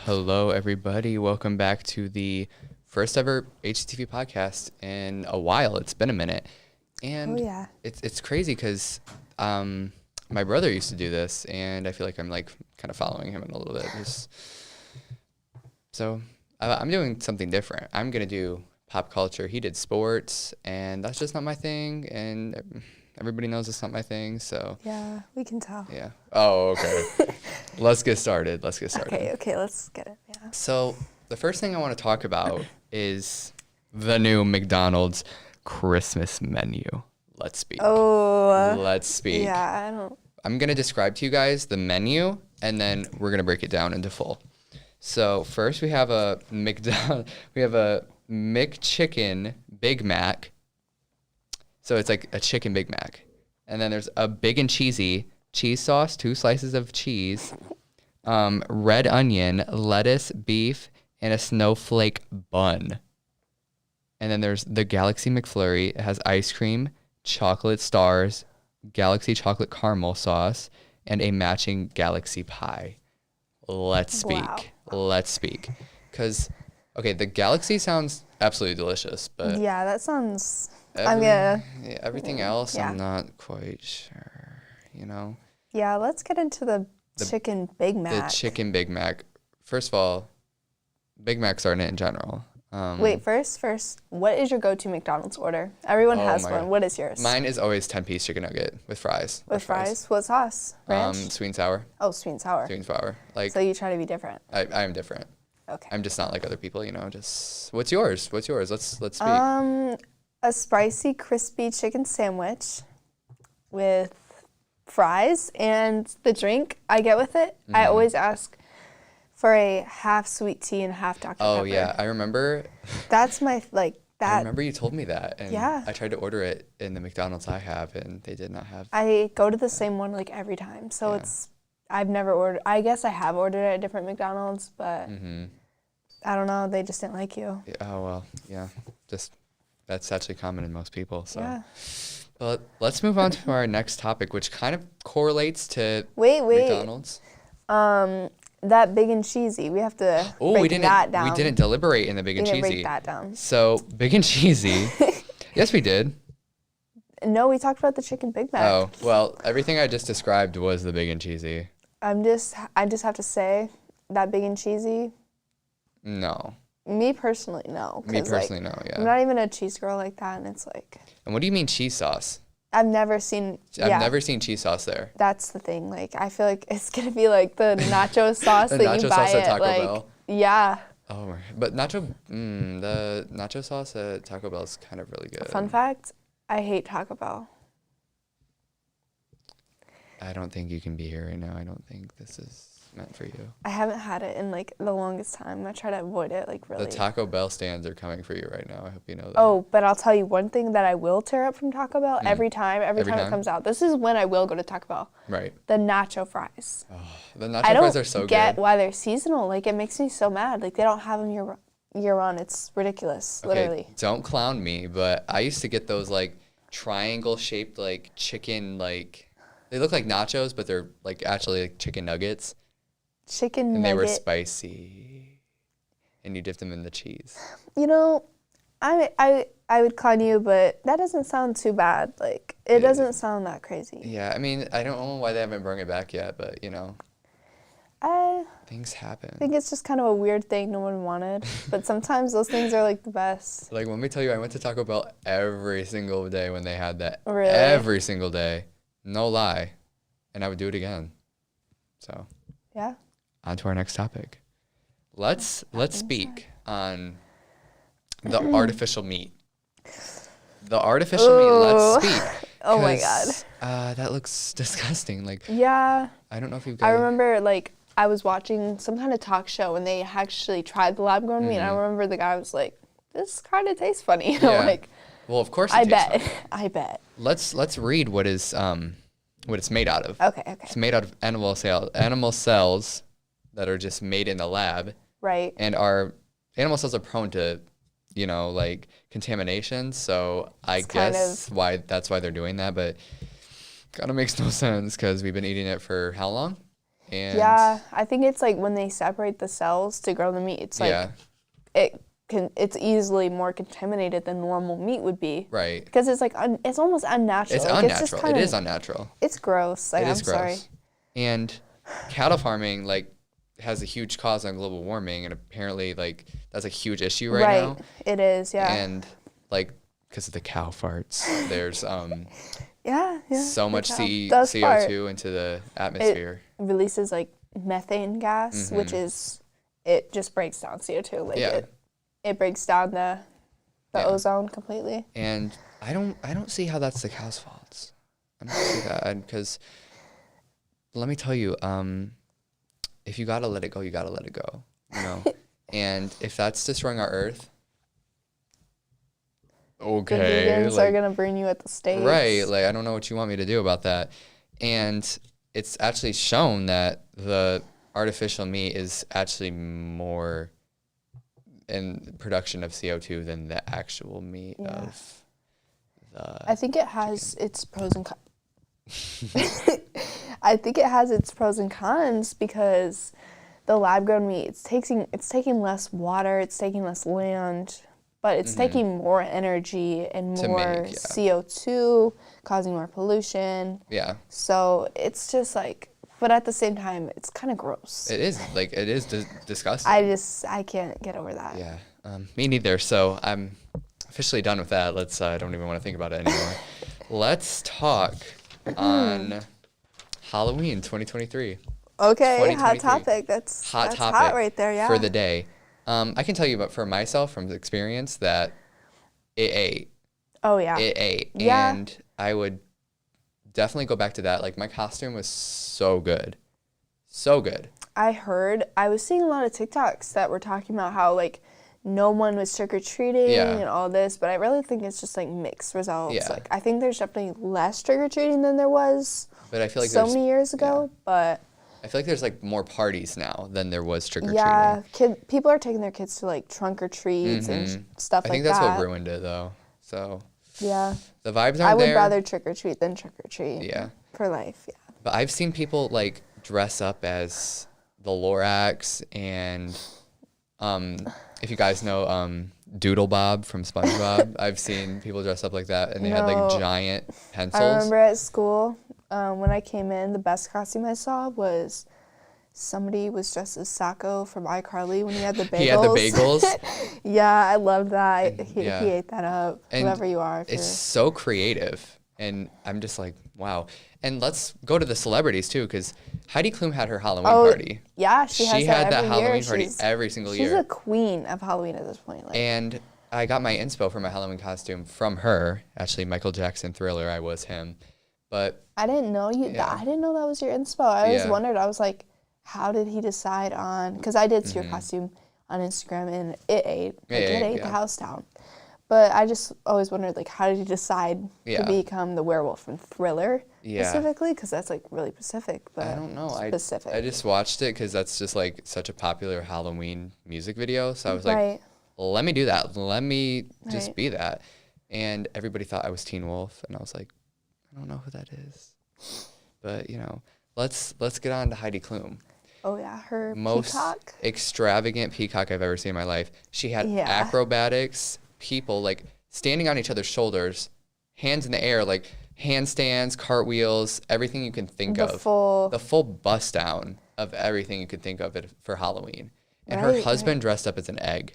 Hello, everybody. Welcome back to the first ever HCTV podcast in a while. It's been a minute. And it's crazy because my brother used to do this, and I feel like I'm like kind of following him in a little bit. So I'm doing something different. I'm going to do pop culture. He did sports, and that's just not my thing. And everybody knows it's not my thing, so. Yeah, we can tell. Yeah. Oh, okay. Let's get started. Okay, let's get it. Yeah. So the first thing I want to talk about is the new McDonald's Christmas menu. Let's speak. Let's speak. Yeah, I'm going to describe to you guys the menu, and then we're going to break it down into full. So first we have a McChicken Big Mac. So it's like a chicken Big Mac. And then there's a big and cheesy cheese sauce, 2 slices of cheese, red onion, lettuce, beef, and a snowflake bun. And then there's the Galaxy McFlurry. It has ice cream, chocolate stars, Galaxy chocolate caramel sauce, and a matching Galaxy pie. Let's speak. Wow. Let's speak. Because, okay, the Galaxy sounds absolutely delicious, but... Yeah, that sounds... everything else, yeah. I'm not quite sure, you know? Yeah, let's get into the chicken Big Mac. The chicken Big Mac. First of all, Big Macs aren't it in general. Wait, first, what is your go-to McDonald's order? Everyone has one. God. What is yours? Mine is always 10-piece chicken nugget with fries. With fries? What sauce? Ranch? Sweet and sour. Oh, sweet and sour. Sweet and sour. Like, so you try to be different. I am different. Okay. I'm just not like other people, you know. Just what's yours? Let's speak. A spicy, crispy chicken sandwich with fries and the drink I get with it. Mm-hmm. I always ask for a half sweet tea and half Dr. Pepper. Oh yeah, I remember. That's my I remember you told me that, and yeah. I tried to order it in the McDonald's I have, and they did not have. I go to the same one like every time, so I've never ordered. I guess I have ordered it at different McDonald's, but I don't know. They just didn't like you. Yeah, oh well, yeah, just. That's actually common in most people. So, yeah. But let's move on to our next topic, which kind of correlates to McDonald's. That big and cheesy. We have to break that down. We didn't deliberate in the big and cheesy. We didn't break that down. So big and cheesy. Yes, we did. No, we talked about the chicken Big Mac. Oh well, everything I just described was the big and cheesy. I just have to say that big and cheesy. No. Me personally, no. Me personally, no, yeah. I'm not even a cheese girl like that, and it's like... And what do you mean cheese sauce? I've never seen cheese sauce there. That's the thing. Like, I feel like it's going to be like the nacho sauce that you buy at at, Taco Bell. Yeah. Oh, but the nacho sauce at Taco Bell is kind of really good. Fun fact, I hate Taco Bell. I don't think you can be here right now. I don't think this is meant for you. I haven't had it in like the longest time. I try to avoid it like really. The Taco Bell stands are coming for you right now. I hope you know that. Oh, but I'll tell you one thing that I will tear up from Taco Bell every time it comes out. This is when I will go to Taco Bell. Right. The nacho fries. Oh, the nacho fries are so good. I don't get why they're seasonal. Like, it makes me so mad. Like, they don't have them year round. It's ridiculous, literally. Don't clown me, but I used to get those like triangle shaped like chicken like they look like nachos, but they're like actually like chicken nuggets. And they were spicy, and you dipped them in the cheese. You know, I would clown you, but that doesn't sound too bad. Like, it doesn't sound that crazy. Yeah, I mean, I don't know why they haven't brought it back yet, but, you know, things happen. I think it's just kind of a weird thing no one wanted, but sometimes those things are, like, the best. Like, let me tell you, I went to Taco Bell every single day when they had that. Really? Every single day. No lie. And I would do it again. So. Yeah. On to our next topic. Let's speak on the artificial meat. The artificial meat, let's speak. Oh my God. That looks disgusting. Like, yeah. I don't know if you've got I remember, like, I was watching some kind of talk show and they actually tried the lab grown meat, and I remember the guy was like, this kind of tastes funny. Yeah. Like, well, of course it tastes funny. I bet. Let's read what it's made out of. Okay. It's made out of animal cells that are just made in the lab. Right. And our animal cells are prone to, you know, like contamination. So I guess that's why they're doing that. But kind of makes no sense because we've been eating it for how long? And yeah, I think it's like when they separate the cells to grow the meat, it's like it's easily more contaminated than normal meat would be. Right. Because it's like it's almost unnatural. It's like, unnatural. It's just kinda, it is unnatural. It's gross. Like, It is I'm gross. sorry. And cattle farming like has a huge cause on global warming, and apparently like that's a huge issue right now. It is, yeah. And like because of the cow farts, there's yeah, so much cow CO2 fart. into the atmosphere. It releases like methane gas, which is it just breaks down CO2. Like it breaks down the ozone completely. And I don't see how that's the cow's fault. I don't see that, because let me tell you, if you gotta let it go, you gotta let it go. You know, and if that's destroying our earth, okay, the vegans like, are gonna burn you at the stake. right? Like, I don't know what you want me to do about that. And it's actually shown that the artificial meat is actually more in production of CO2 than the actual meat of the I think it has its pros and cons. I think it has its pros and cons because the lab grown meat, it's taking less water, it's taking less land, but it's taking more energy and more CO2, causing more pollution. Yeah. So it's just like, but at the same time, it's kind of gross. It is disgusting. I can't get over that. Yeah. Me neither. So I'm officially done with that. I don't even want to think about it anymore. Let's talk on Halloween 2023. Okay, hot topic. That's hot right there, yeah. For the day. I can tell you, but for myself, from experience, that it ate. Oh, yeah. It ate. Yeah. And I would definitely go back to that. Like, my costume was so good. So good. I was seeing a lot of TikToks that were talking about how, like, no one was trick-or-treating and all this, but I really think it's just, like, mixed results. Yeah. Like, I think there's definitely less trick-or-treating than there was But I feel like so many years ago, but... I feel like there's, like, more parties now than there was trick-or-treating. Yeah, people are taking their kids to, like, trunk-or-treats and stuff like that. I think that's what ruined it, though. So... Yeah. The vibes aren't there. I would rather trick-or-treat than trick-or-treat. Yeah. For life, yeah. But I've seen people, like, dress up as the Lorax, and if you guys know Doodle Bob from SpongeBob, I've seen people dress up like that, and they had, like, giant pencils. I remember at school, when I came in, the best costume I saw was somebody was dressed as Sacco from iCarly when he had the bagels. He had the bagels? Yeah, I love that. He Yeah. ate that up, And whoever you are. It's so creative, and I'm just like, wow. And let's go to the celebrities, too, because Heidi Klum had her Halloween party. Yeah, she has had that that every Halloween year. party every single year. She's a queen of Halloween at this point. Like. And I got my inspo for my Halloween costume from her. Actually, Michael Jackson Thriller, I was him. But I didn't know I didn't know that was your inspo. I always wondered. I was like, how did he decide on? Because I did see your costume on Instagram, and it ate. It ate the house down. But I just always wondered, like, how did he decide to become the werewolf from Thriller specifically? Because that's, like, really specific. But I don't know. Specific. I just watched it because that's just, like, such a popular Halloween music video. So I was like, let me do that. Let me just be that. And everybody thought I was Teen Wolf. And I was like, I don't know who that is. But, you know, let's get on to Heidi Klum. Oh, yeah. Her most peacock. Extravagant peacock I've ever seen in my life. She had acrobatics, people, like, standing on each other's shoulders, hands in the air, like, handstands, cartwheels, everything you can think of. The full bust down of everything you could think of it for Halloween. And her husband dressed up as an egg.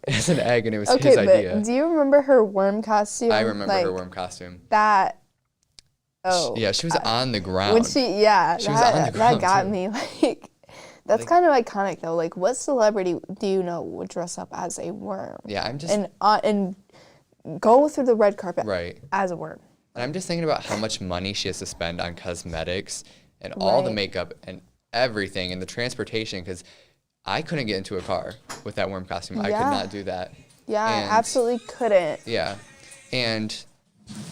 As an egg, and it was his idea. But do you remember her worm costume? I remember her worm costume. Yeah, she was on the ground. When she was on the ground. That got me. Like, that's kind of iconic though. Like, what celebrity do you know would dress up as a worm? Yeah, I'm just and go through the red carpet as a worm. And I'm just thinking about how much money she has to spend on cosmetics and all the makeup and everything and the transportation, because I couldn't get into a car with that worm costume. I could not do that. Yeah, I absolutely couldn't. Yeah. And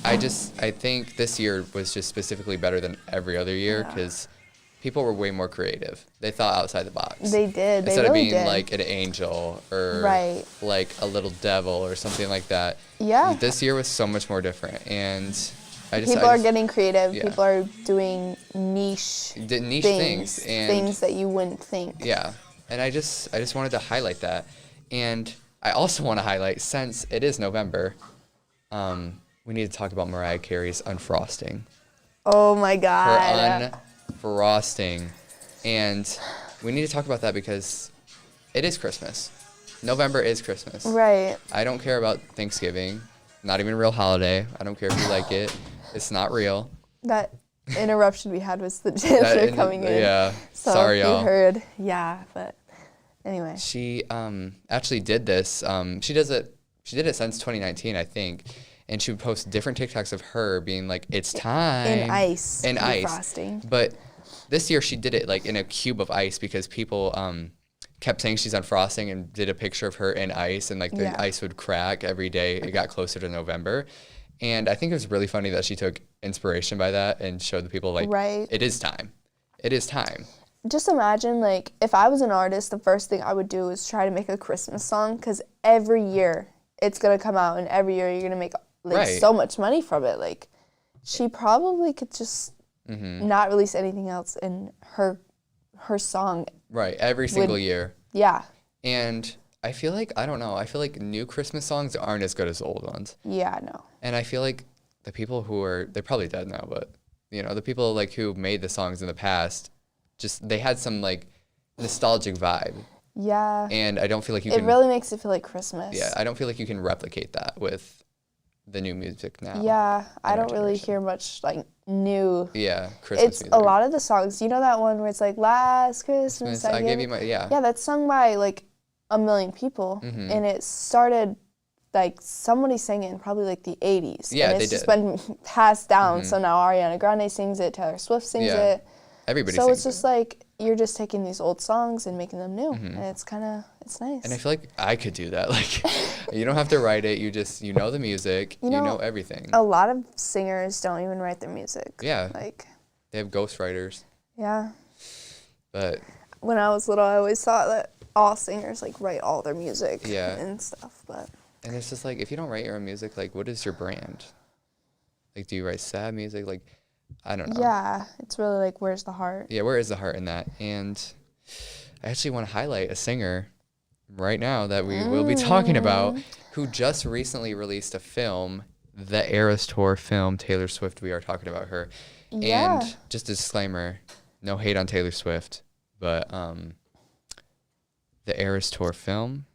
I think this year was just specifically better than every other year because people were way more creative. They thought outside the box. They did. Instead of being like an angel or like a little devil or something like that. Yeah. This year was so much more different. And People are getting creative. Yeah. People are doing niche things and things that you wouldn't think. Yeah, and I just wanted to highlight that, and I also want to highlight, since it is November, we need to talk about Mariah Carey's unfrosting. Oh my God. Her unfrosting, and we need to talk about that because it is Christmas. November is Christmas. Right. I don't care about Thanksgiving. Not even a real holiday. I don't care if you like it. It's not real. That interruption we had was the janitor coming in. Yeah. So sorry, y'all. You heard. Yeah, but anyway. She actually did this. She did it since 2019, I think. And she would post different TikToks of her being like, "It's time." In ice. In ice. Frosting. But this year she did it like in a cube of ice because people kept saying she's unfrosting and did a picture of her in ice, and like the ice would crack every day. It got closer to November. And I think it was really funny that she took inspiration by that and showed the people like, it is time. It is time. Just imagine, like, if I was an artist, the first thing I would do is try to make a Christmas song, because every year it's going to come out, and every year you're going to make like so much money from it. Like, she probably could just not release anything else, and her song. Right, every single year. Yeah. And I feel like, I don't know, I feel like new Christmas songs aren't as good as the old ones. Yeah, no. And I feel like the people they're probably dead now, but, you know, the people like who made the songs in the past, they had some like nostalgic vibe. Yeah. And I don't feel like it really makes it feel like Christmas. Yeah, I don't feel like you can replicate that with the new music now. Yeah, I don't really hear much like new. Yeah, Christmas music. A lot of the songs, you know that one where it's like, "Last Christmas I gave you my," yeah. Yeah, that's sung by like a million people, and it started like somebody sang it in probably like the 80s. Yeah, and it's just been passed down. So now Ariana Grande sings it, Taylor Swift sings it. Everybody so sings it's just like you're just taking these old songs and making them new, and it's nice. And I feel like I could do that. Like, you don't have to write it. You know the music. You know everything. A lot of singers don't even write their music. Yeah. Like, they have ghostwriters. Yeah. But when I was little, I always thought that all singers like write all their music and stuff. And it's just like, if you don't write your own music, like, what is your brand? Like, do you write sad music? Like, I don't know. Yeah, it's really like, where's the heart? Yeah, where is the heart in that? And I actually want to highlight a singer right now that we will be talking about, who just recently released a film, the Eras Tour film, Taylor Swift. We are talking about her. Yeah. And just a disclaimer, no hate on Taylor Swift, but the Eras Tour film,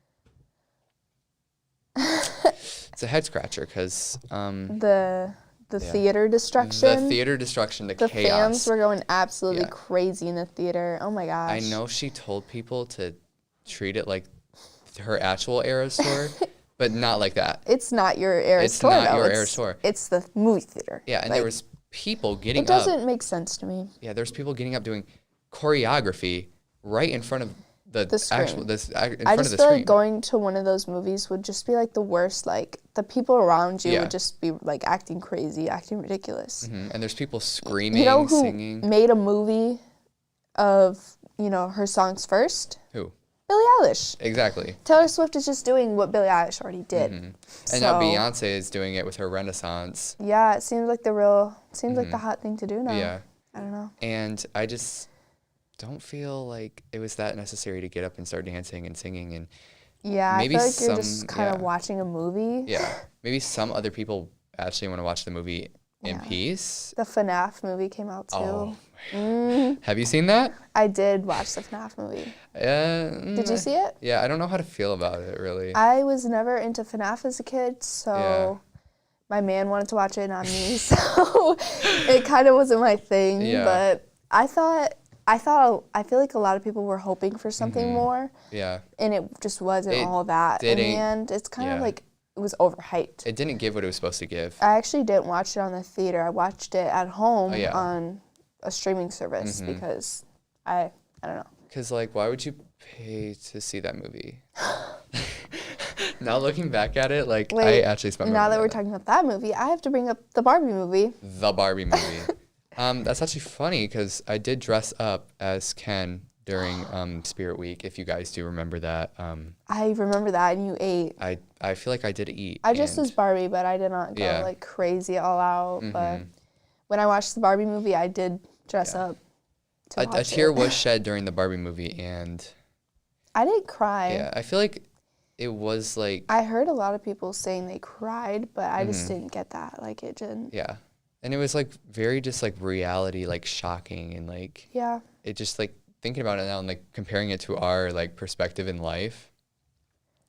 it's a head scratcher because the theater destruction. The theater destruction, the chaos. The fans were going absolutely Yeah. crazy in the theater. Oh my gosh. I know she told people to treat it like her actual Eras Tour, but not like that. It's not your Eras Tour. It's not your Eras Tour. It's the movie theater. Yeah, and there was people getting up. It doesn't make sense to me. Yeah, there's people getting up doing choreography right in front of the screen. I just feel like going to one of those movies would just be like the worst. Like, the people around you would just be like acting crazy, acting ridiculous. And there's people screaming, you know who singing. Made a movie of, her songs first? Who? Billie Eilish. Exactly. Taylor Swift is just doing what Billie Eilish already did. And now Beyonce is doing it with her Renaissance. Yeah, it seems like like the hot thing to do now. Yeah. I don't know. And I just don't feel like it was that necessary to get up and start dancing and singing. And yeah, maybe I feel like you're just kind of watching a movie. Yeah. Maybe some other people actually want to watch the movie in peace. The FNAF movie came out too. Oh. Have you seen that? I did watch the FNAF movie. Did you see it? Yeah, I don't know how to feel about it, really. I was never into FNAF as a kid, so my man wanted to watch it, not me, so it kind of wasn't my thing. Yeah. But I feel like a lot of people were hoping for something more. Yeah. And it just wasn't all that. In the end, it's kind of like, it was overhyped. It didn't give what it was supposed to give. I actually didn't watch it on the theater. I watched it at home on a streaming service because I don't know. Because, like, why would you pay to see that movie? Now looking back at it, like, I actually spent money. Now that we're talking about that movie, I have to bring up the Barbie movie. The Barbie movie. That's actually funny because I did dress up as Ken during Spirit Week, if you guys do remember that. I remember that, and you ate. I feel like I did eat. I just was Barbie, but I did not go like crazy all out. But when I watched the Barbie movie, I did dress up to watch a tear it. was shed during the Barbie movie, and I didn't cry. yeah, I feel like it was like... I heard a lot of people saying they cried, but I just didn't get that. Like, it didn't. Yeah. And it was like very just like reality, like shocking, and like... Yeah. It just like thinking about it now and like comparing it to our like perspective in life,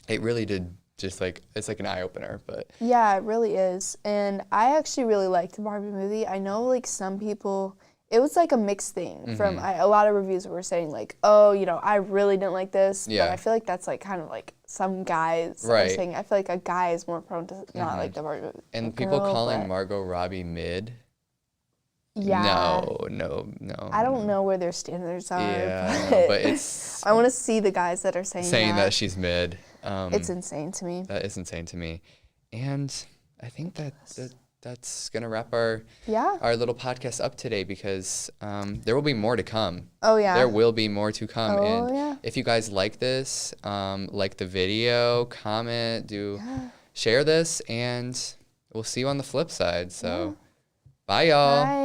it really did just like, it's like an eye opener. But yeah, it really is. And I actually really liked the Barbie movie. I know like some people, it was like a mixed thing from a lot of reviews were saying like, oh, you know, I really didn't like this. Yeah. But I feel like that's like kind of like some guys are saying, I feel like a guy is more prone to not like the Barbie movie. And people calling Margot Robbie mid. Yeah. No. I don't know where their standards are. Yeah, but it's... I want to see the guys that are saying that she's mid. It's insane to me. That is insane to me. And I think that's going to wrap our little podcast up today, because there will be more to come. Oh, yeah. There will be more to come. Oh, and yeah. if you guys like this, like the video, comment, share this, and we'll see you on the flip side. So, bye, y'all. Bye.